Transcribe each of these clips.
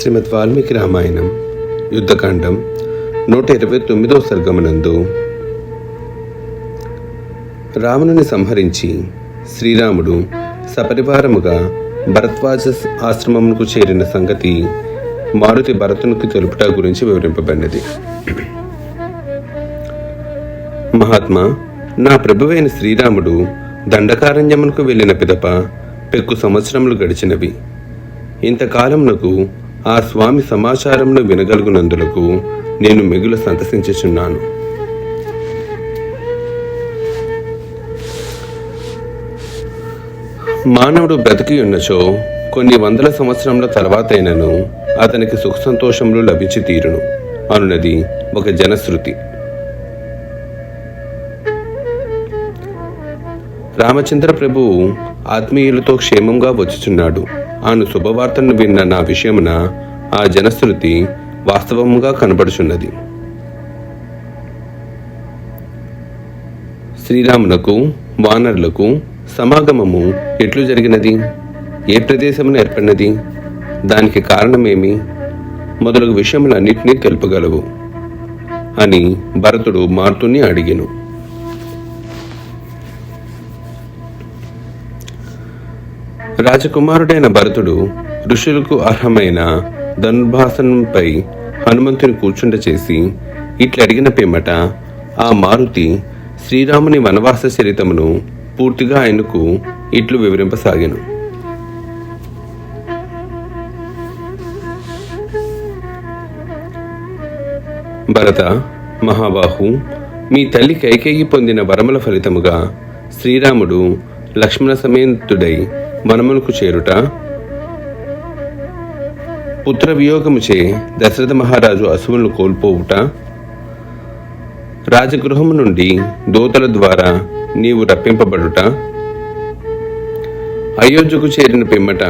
శ్రీమద్ వాల్మీకి రామాయణం యుద్ధకాండం 129వ సర్గమునందు రావణుని సంహరించి శ్రీరాముడు సపరివారముగా భరద్వాజ ఆశ్రమమునకు చేరిన సంగతి మారుతి భరతునికి తెలుపుట గురించి వివరింపబడినది. మహాత్మా, నా ప్రభువైన శ్రీరాముడు దండకారణ్యమునకు వెళ్ళిన పిదప పెక్కు సంవత్సరములు గడిచినవి. ఇంతకాలమునకు ఆ స్వామి సమాచారమును వినగలుగునందులకు నేను మిగులు సంతసించుచున్నాను. మానవుడు బ్రతికి ఉన్నచో కొన్ని వందల సంవత్సరముల తర్వాతైనను అతనికి సుఖ సంతోషములు లభించి తీరును అనున్నది ఒక జనశ్రుతి. రామచంద్ర ప్రభువు ఆత్మీయులతో క్షేమంగా వచ్చుచున్నాడు అను శుభవార్తను విన్న నా విషయమున ఆ జనశ్రుతి వాస్తవముగా కనబడుచున్నది. శ్రీరామునకు వానరులకు సమాగమము ఎట్లు జరిగినది, ఏ ప్రదేశమున ఏర్పడినది, దానికి కారణమేమి మొదలగు విషయములన్నింటినీ తెలుపగలవు అని భరతుడు మారుతుని అడిగెను. రాజకుమారుడైన భరతుడు ఋషులకు అర్హమైన ధనుర్భాసనంపై హనుమంతుని కూర్చుండ చేసి ఇట్లా అడిగిన పిమ్మట ఆ మారుతి శ్రీరాముని వనవాస చరితమును పూర్తిగా ఆయనకు ఇట్లు వివరింపసాగాను. భరత మహాబాహు, మీ తల్లి కైకేయి పొందిన వరముల ఫలితముగా శ్రీరాముడు లక్ష్మణ సమేతుడై వనమునకు చేరుట, పుత్ర వియోగముచే దశరథ మహారాజు అసువులను కోల్పోవుట, రాజగృహము నుండి దూతల ద్వారా నీవు రప్పింపబడుట, అయోధ్యకు చేరిన పిమ్మట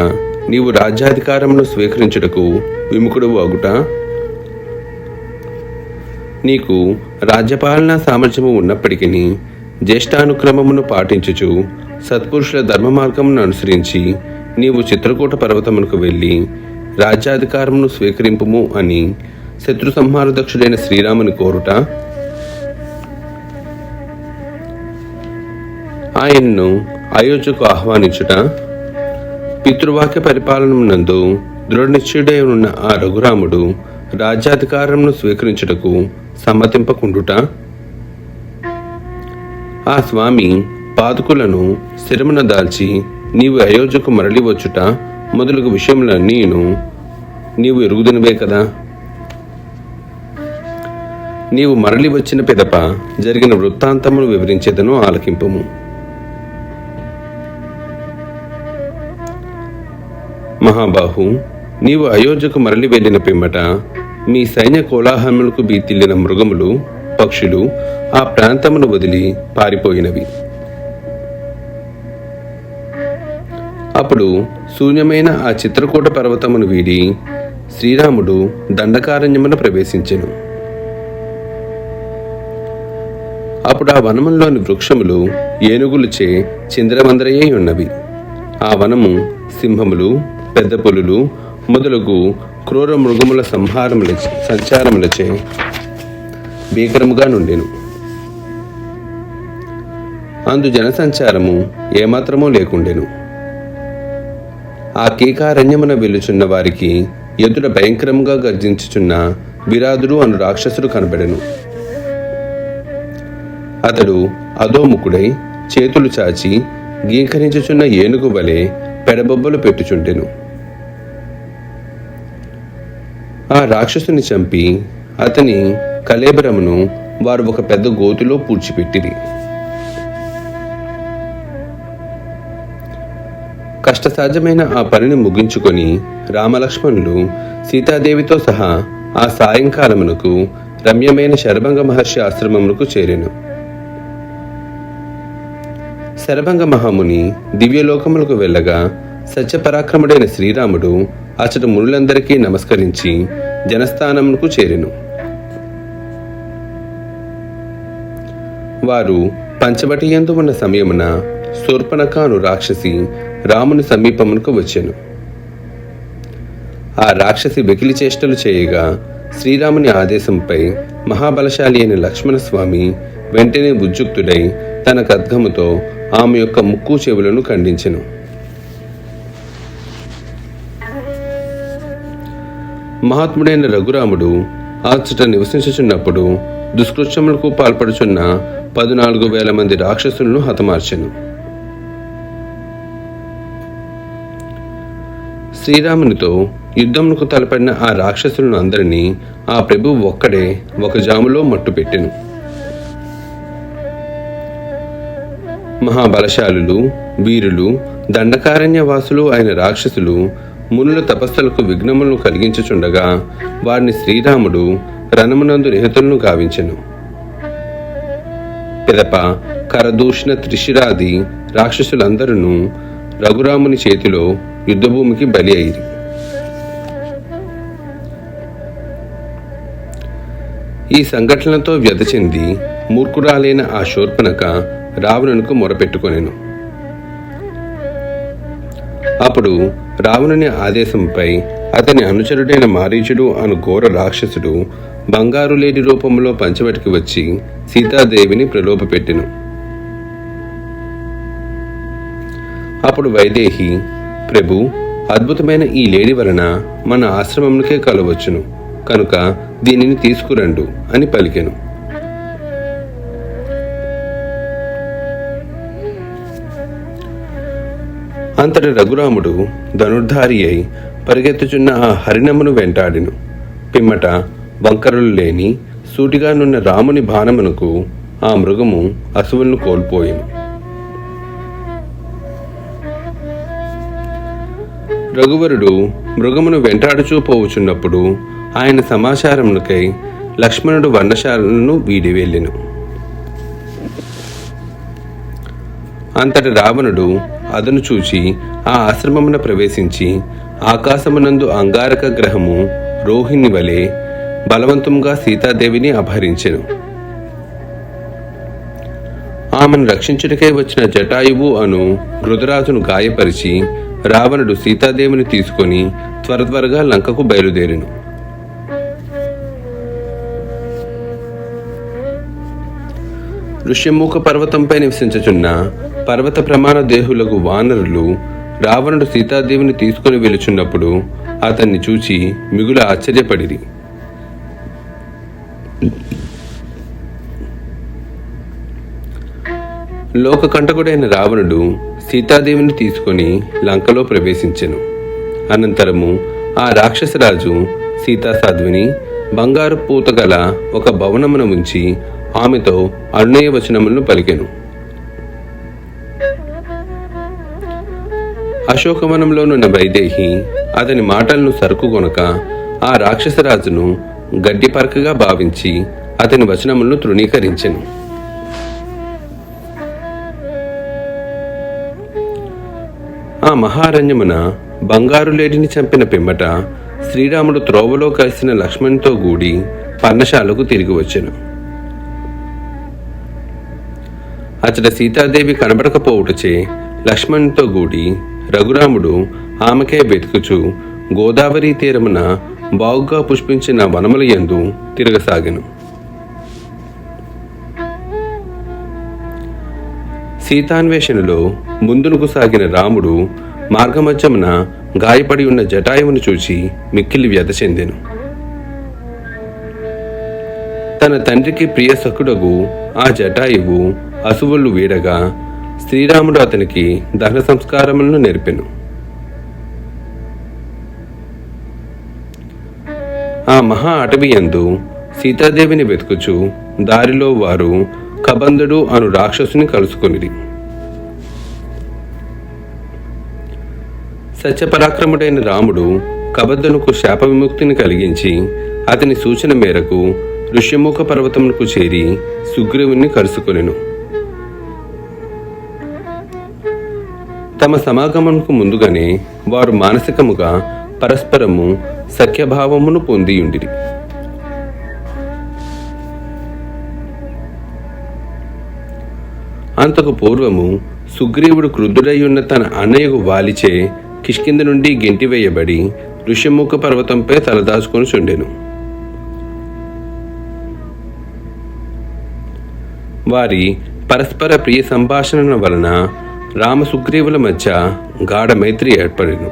నీవు రాజ్యాధికారమును స్వీకరించుటకు విముఖుడు అగుట, నీకు రాజ్యపాలనా సామర్థ్యము ఉన్నప్పటికీ జ్యేష్ఠానుక్రమమును పాటించుచు సత్పురుషుల ధర్మ మార్గమును అనుసరించి నీవు చిత్రకూట పర్వతమునకు వెళ్ళి రాజ్యాధికారమును స్వీకరింపుము అని శత్రు సంహారదక్షుడైన శ్రీరాముని కోరుట, ఆయన్ను అయోధ్యకు ఆహ్వానించుట, పితృవాక్య పరిపాలనమునందు దృఢనిశ్చయుడై ఉన్న ఆ రఘురాముడు రాజ్యాధికారమును స్వీకరించుటకు సమ్మతింపకుండుట, ఆ స్వామి పాదుకులను స్థిరమున దాల్చి నీవు అయోధ్యకు మరలి వచ్చుట మొదలగు విషయములన్నీను నీవు ఎరుగుదునివే కదా. నీవు మరలి వచ్చిన పిదప జరిగిన వృత్తాంతమును వివరించేదను ఆలకింపుము. మహాబాహు, నీవు అయోధ్యకు మరలి వెళ్ళిన పిమ్మట మీ సైన్య కోలాహలములకు బీతిల్లిన మృగములు పక్షులు ఆ ప్రాంతమును వదిలి పారిపోయినవి. అప్పుడు శూన్యమైన ఆ చిత్రకూట పర్వతమును వీడి శ్రీరాముడు దండకారణ్యమును ప్రవేశించెను. అప్పుడు ఆ వనములోని వృక్షములు ఏనుగులచే చిందరవందరయ్యై ఉన్నవి. ఆ వనము సింహములు, పెద్ద పులులు మొదలగు క్రూర మృగముల సంచారములచే భీకరముగా నుండెను. అందు జనసంచారము ఏమాత్రమూ లేకుండెను. ఆ కీకారణ్యమున వెలుచున్న వారికి ఎదుట భయంకరముగా గర్జించుచున్న విరాధుడు అను రాక్షసుడు కనబడెను. అతడు అధోముఖుడై చేతులు చాచి గీంకరించుచున్న ఏనుగు వలె పెడబొబ్బలు పెట్టుచుండెను. ఆ రాక్షసుని చంపి అతని కళేబరమును వారు ఒక పెద్ద గోతిలో పూడ్చిపెట్టిరి. కష్టసాధ్యమైన ఆ పనిని ముగించుకొని రామలక్ష్మణులు సీతాదేవితో సహా ఆ సాయంకాలమునకు రమ్యమైన శరభంగ మహర్షి ఆశ్రమమునకు చేరెను. శరభంగ మహాముని దివ్యలోకములకు వెళ్ళగా సత్యపరాక్రముడైన శ్రీరాముడు అచట మునులందరికీ నమస్కరించి జనస్థానమునకు చేరెను. వారు పంచవటి యందు ఉన్న సమయమున శూర్పణఖ అను రాక్షసి రాముని సమీపమునకు వచ్చెను. ఆ రాక్షసి వెకిలి చేష్టలు చేయగా శ్రీరాముని ఆదేశంపై మహాబలశాలి అయిన లక్ష్మణస్వామి వెంటనే ఉద్యుక్తుడై తన ఖడ్గముతో ఆమె యొక్క ముక్కు చెవులను ఖండించెను. మహాత్ముడైన రఘురాముడు అచ్చట నివసించుచున్నప్పుడు దుష్కృత్యములకు పాల్పడుచున్న 14,000 మంది రాక్షసులను హతమార్చెను. శ్రీరామునితో యుద్ధమునకు తలపడిన ఆ రాక్షసులను అందరినీ ఆ ప్రభువు ఒక్కడే ఒక జాములో మట్టుపెట్టెను. మహాబలశాలులు, వీరులు, దండకారణ్యవాసులు అయిన రాక్షసులు మునుల తపస్సులకు విఘ్నములను కలిగించుచుండగా వారిని శ్రీరాముడు రణమునందు నిహతులను గావించెను. పిదప కరదూషణ త్రిశిరాది రాక్షసులందరూ రఘురాముని చేతిలో యుద్ధభూమికి బలి అయిరి. ఈ సంఘటనలతో వ్యధ చెంది మూర్ఖురాలైన ఆ శూర్పణఖ రావణునికి మొరపెట్టుకొనెను. అప్పుడు రావణుని ఆదేశంపై అతని అనుచరుడైన మారీచుడు అను ఘోర రాక్షసుడు బంగారు లేడి రూపంలో పంచవటికి వచ్చి సీతాదేవిని ప్రలోభపెట్టెను. అప్పుడు వైదేహి, ప్రభు, అద్భుతమైన ఈ లేడి వలన మన ఆశ్రమంకే కలవచ్చును, కనుక దీనిని తీసుకురండు అని పలికెను. అంతటి రఘురాముడు ధనుర్ధారి అయి పరిగెత్తుచున్న ఆ హరిణమును వెంటాడెను. పిమ్మట వంకరలు లేని సూటిగానున్న రాముని బాణమునకు ఆ మృగము అసువులను కోల్పోయెను. రఘువరుడు మృగమును వెంటాడుచూ పోవుచున్నప్పుడు ఆయన సమాచారమునకై లక్ష్మణుడు వర్ణశాలను వీడి వెళ్ళెను. అంతటి రావణుడు అదను చూచి ఆ ఆశ్రమమున ప్రవేశించి ఆకాశమునందు అంగారక గ్రహము రోహిణి వలె బలవంతంగా సీతాదేవిని అపహరించెను. ఆమెను రక్షించుటకై వచ్చిన జటాయువు అను గృధరాజును గాయపరిచి రావణుడు సీతాదేవిని తీసుకొని త్వరగా లంకకు బయలుదేరెను. ఋష్యమూక పర్వతంపై నివసించుచున్న పర్వత ప్రమాణ దేహులకు వానరులు రావణుడు సీతాదేవిని తీసుకుని వెలుచున్నప్పుడు అతన్ని చూచి మిగుల ఆశ్చర్యపడిరి. లోకకంటకుడైన రావణుడు సీతాదేవిని తీసుకొని లంకలో ప్రవేశించెను. అనంతరము ఆ రాక్షసరాజు సీతాసాధ్విని బంగారు పూత గల ఒక భవనమున ఉంచి ఆమెతో అనునయ వచనములను పలికెను. అశోకవనంలోనున్న వైదేహి అతని మాటలను సరుకుకొనక ఆ రాక్షసరాజును గడ్డిపరకగా భావించి అతని వచనములను తృణీకరించెను. ఆ మహారణ్యమున బంగారు లేడిని చంపిన పిమ్మట శ్రీరాముడు త్రోవలో కలిసిన లక్ష్మణ్తో గూడి పర్ణశాలకు తిరిగి వచ్చెను. అతడ సీతాదేవి కనబడకపోవుటచే లక్ష్మణ్తో గూడి రఘురాముడు ఆమెకే వెతుకుచు గోదావరి తీరమున బాగుగా పుష్పించిన వనముల యందు తిరగసాగెను. సీతాన్వేషణలో ముందునకు సాగిన రాముడు మార్గమధ్యమున గాయపడి ఉన్న జటాయువును చూచి మిక్కిలి వ్యధ చెందెను. తన తండ్రికి ప్రియ సఖుడగు ఆ జటాయువు అసువులు వీడగా శ్రీరాముడు అతనికి దహన సంస్కారములను నేర్పెను. ఆ మహా అటవీ యందు సీతాదేవిని వెతుకుచు దారిలో వారు కబంధుడు అను రాక్షసుని కలుసుకొనిరి. సత్యపరాక్రముడైన రాముడు కబంధునకు శాప విముక్తిని కలిగించి అతని సూచన మేరకు ఋష్యముఖ పర్వతమునకు చేరి సుగ్రీవుని కలుసుకొనెను. తమ సమాగమనకు ముందుగానే వారు మానసికముగా పరస్పరము సఖ్యభావమును పొందియుండిరి. అంతకు పూర్వము సుగ్రీవుడు క్రుద్ధుడయ్యున్న తన అన్నయ్యకు వాలిచే కిష్కింద నుండి గెంటివేయబడి ఋష్యముఖ పర్వతంపై తలదాచుకొని చుండెను. వారి పరస్పర ప్రియ సంభాషణ వలన రామసుగ్రీవుల మధ్య గాఢ మైత్రి ఏర్పడెను.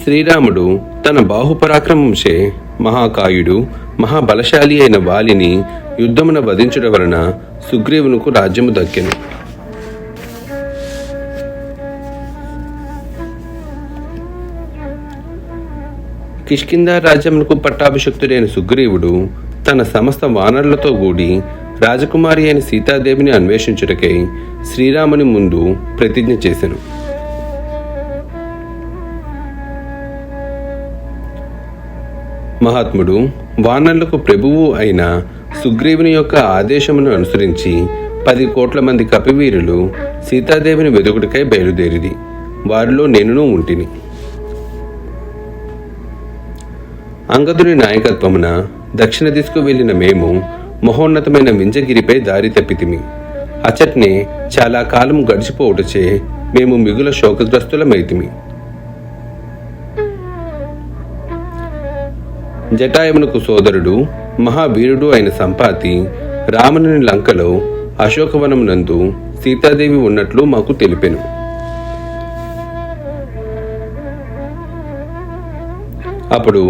శ్రీరాముడు తన బాహుపరాక్రమంచే మహాకాయుడు, మహాబలశాలి అయిన వాలిని యుద్ధమున వధించుట వలన సుగ్రీవునకు రాజ్యము దక్కెను. కిష్కింద రాజ్యమునకు పట్టాభిషక్తుడైన సుగ్రీవుడు తన సమస్త వానరులతో కూడి రాజకుమారి అయిన సీతాదేవిని అన్వేషించుటకై శ్రీరాముని ముందు ప్రతిజ్ఞ చేసెను. మహాత్ముడు వానరులకు ప్రభువు అయిన సుగ్రీవుని యొక్క ఆదేశమును అనుసరించి 10 కోట్ల మంది కపివీరులు సీతాదేవిని వెదుకుటకై బయలుదేరిది. వారిలో నేనును ఉంటిని. అంగదుని నాయకత్వమున దక్షిణ దిశకు వెళ్లిన మేము మహోన్నతమైన వింజగిరిపై దారి తప్పితిమి. అచట్నే చాలా కాలం గడిచిపోవుటచే మేము మిగుల శోకగ్రస్తులమైతిమి. జటాయువునకు సోదరుడు, మహావీరుడు అయిన సంపాతి రాముని లంకలో అశోకవనమునందు సీతాదేవి ఉన్నట్లు మాకు తెలిపెను. అప్పుడు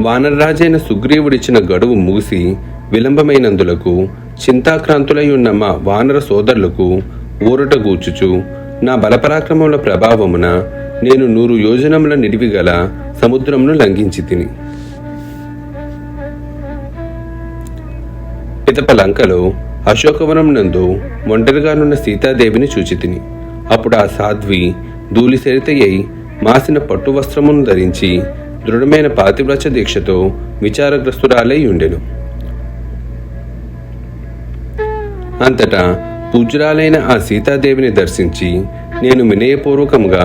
వానరరాజైన సుగ్రీవుడిచ్చిన గడువు ముగిసి విలంబమైనందులకు చింతాక్రాంతులై ఉన్న మా వానర సోదరులకు ఊరట గూర్చుచు నా బలపరాక్రమముల ప్రభావమున నేను 100 యోజనముల నిడివిగల సముద్రమును లంఘించి తిని. పిదప లంకలో అశోకవనం నందు ఒంటరిగానున్న సీతాదేవిని చూచితిని. అప్పుడు ఆ సాధ్వి ధూళిసరితయ్యై మాసిన పట్టు వస్త్రమును ధరించి దృఢమైన పాతివ్రత్య దీక్షతో విచారగ్రస్తురాలై ఉండెను. అంతటా పూజ్యురాలైన ఆ సీతాదేవిని దర్శించి నేను వినయపూర్వకంగా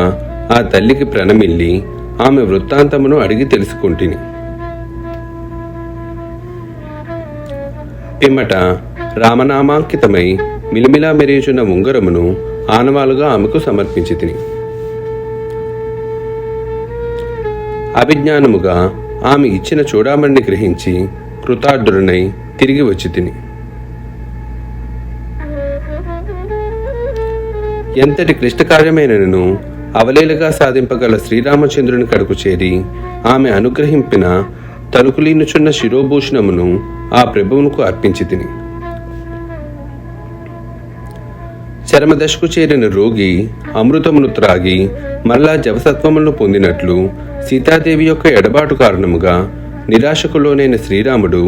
ఆ తల్లికి ప్రణమిల్లి ఆమె వృత్తాంతమును అడిగి తెలుసుకుంటిని. పిమ్మట రామనామాంకితమై మిలమిలా మెరియుచున్న ఉంగరమును ఆనవాలుగా ఆమెకు సమర్పించి తిని. అభిజ్ఞానముగా ఆమె ఇచ్చిన చూడామణిని గ్రహించి కృతార్థుడనై తిరిగి వచ్చి తిని. ఎంతటి క్లిష్టకార్యమైనను అవలీలగా సాధింపగల శ్రీరామచంద్రుని కడకు చేరి ఆమె అనుగ్రహింపిన తలుకులీనుచున్న శిరోభూషణమును ఆ ప్రభువునకు అర్పించి తిని. చరమదశకు చేరిన రోగి అమృతమును త్రాగి మరలా జవసత్వములను పొందినట్లు సీతాదేవి యొక్క ఎడబాటు కారణముగా నిరాశకులోనైన శ్రీరాముడు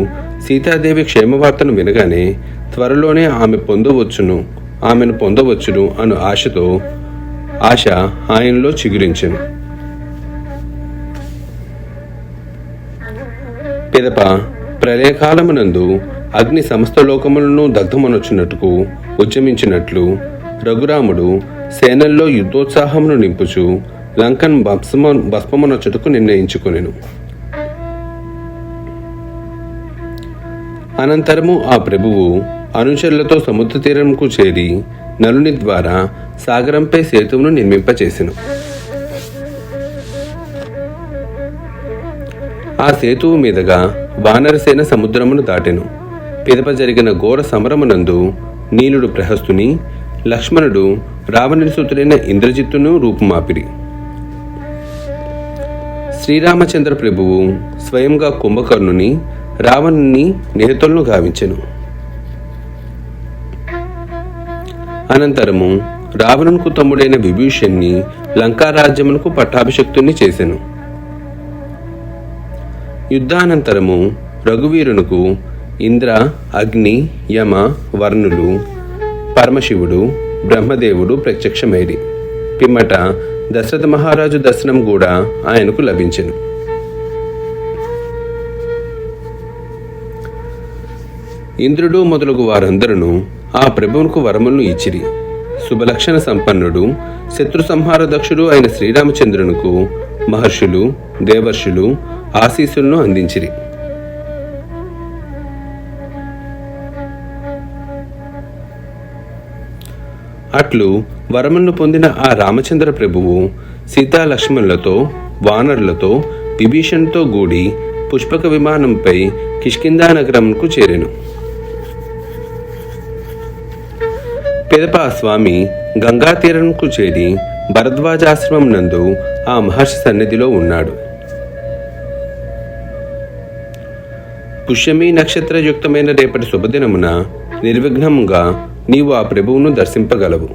సీతాదేవి క్షేమవార్తను వినగానే త్వరలోనే ఆమెను పొందవచ్చును అను ఆశ ఆయనలో చిగురించెను. పిదప ప్రళయకాలమునందు అగ్ని సమస్త లోకములను దగ్ధమనొచ్చునట్టుకు ఉద్యమించినట్లు రఘురాముడు సేనల్లో యుద్ధోత్సాహమును నింపుచు లంకన్ భస్మమునొచ్చుటకు నిర్ణయించుకొనెను. అనంతరము ఆ ప్రభువు అనుచరులతో సముద్ర తీరంకు చేరి నలుని ద్వారా సాగరంపై సేతువును నిర్మింపచేసెను. ఆ సేతువు మీదుగా వానరసేన సముద్రమును దాటెను. పిదప జరిగిన ఘోర సమరమునందు నీలుడు ప్రహస్తుని, లక్ష్మణుడు రావణుని సుతుడైన ఇంద్రజిత్తును రూపుమాపిరి. శ్రీరామచంద్ర ప్రభువు స్వయంగా కుంభకర్ణుని, రావణుని నిహతులను గావించెను. అనంతరము రావణునకు తమ్ముడైన విభీషణ్ణి లంకారాజ్యమునకు పట్టాభిషక్తుని చేసెను. యుద్ధానంతరము రఘువీరునకు ఇంద్ర, అగ్ని, యమ, వర్ణులు, పరమశివుడు, బ్రహ్మదేవుడు ప్రత్యక్షమైరి. పిమ్మట దశరథ మహారాజు దర్శనం కూడా ఆయనకు లభించెను. ఇంద్రుడు మొదలగు వారందరూ ఆ ప్రభువునకు వరములను ఇచ్చిరి. శుభలక్షణ సంపన్నుడు, శత్రు సంహార దక్షుడు అయిన శ్రీరామచంద్రునకు మహర్షులు, దేవర్షులు ఆశీస్సులను అందించిరి. అట్లు వరములను పొందిన ఆ రామచంద్ర ప్రభువు సీతాలక్ష్మణులతో వానరులతో విభీషణ్తో గూడి పుష్పక విమానంపై కిష్కిందా నగరంకు చేరెను. పిదప ఆ స్వామి గంగా తీరంకు చేరి భరద్వాజాశ్రమం నందు ఆ మహర్షి సన్నిధిలో ఉన్నాడు. పుష్యమి నక్షత్రయుక్తమైన రేపటి శుభదినమున నిర్విఘ్నముగా నీవు ఆ ప్రభువును దర్శింపగలవు.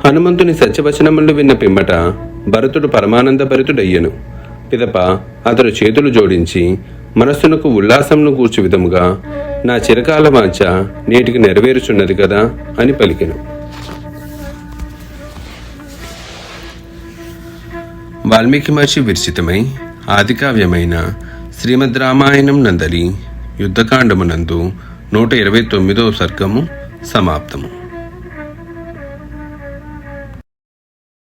హనుమంతుని సత్యవచనములు విన్న పిమ్మట భరతుడు పరమానంద భరితుడయ్యను. పిదప అతడు చేతులు జోడించి మనస్సునకు ఉల్లాసంను కూర్చు విధముగా నా చిరకాల వాంఛ నేటికి నెరవేరుచున్నది కదా అని పలికెను. వాల్మీకి మహర్షి విరచితమై ఆదికావ్యమైన శ్రీమద్ రామాయణం నందలి యుద్ధకాండమునందు 129వ సర్గము సమాప్తము.